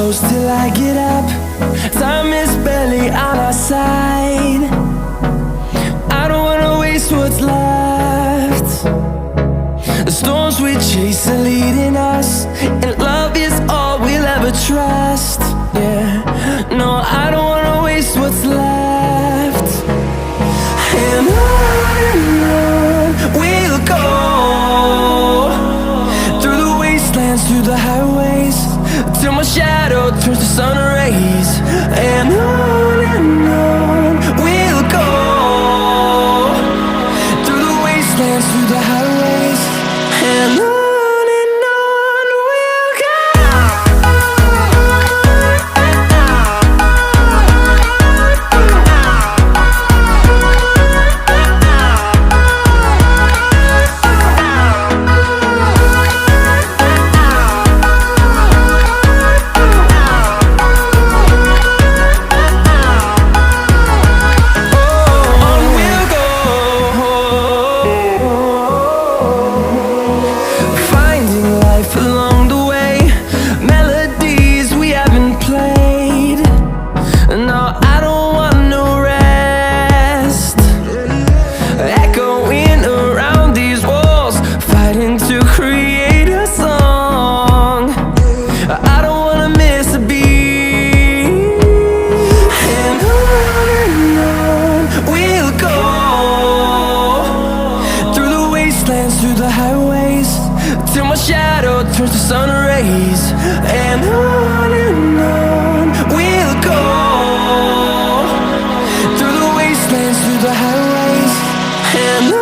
close till I get up. Time is barely on our side. I don't wanna waste what's left. The storms we chase are leading us, and love is all we'll ever trust. Yeah, no, I don't wanna waste what's left. And on we'll go, through the wastelands, through the highways, till my shadow turns to sun rays. And on we'll go, through the wastelands, through the highways, and on. Through the highways, till my shadow turns to sun rays. And on we'll go, through the wastelands, through the highways, and on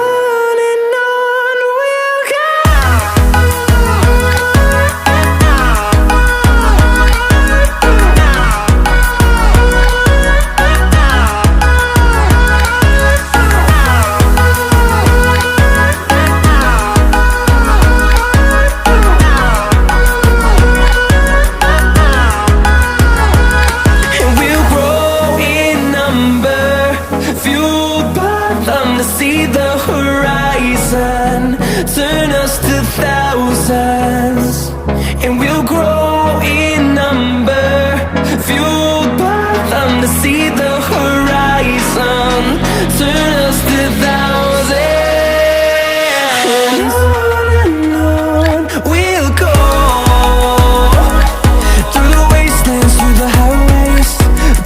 we'll go. See the horizon turn us to thousands, and we'll grow in number, fueled by them to see the horizon turn us to thousands. And on we'll go, through the wastelands, through the highways,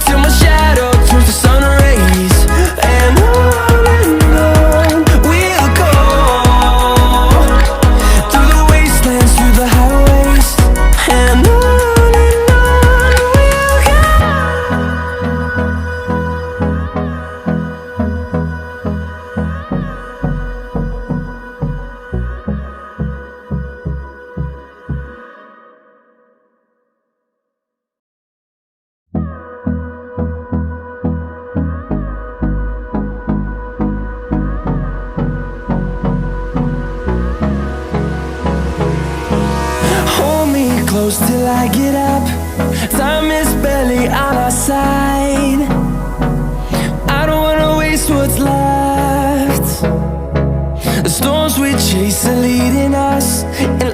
till my shadow turns to sun rays. And close till I get up. Time is barely on our side. I don't wanna waste what's left. The storms we chase are leading us, and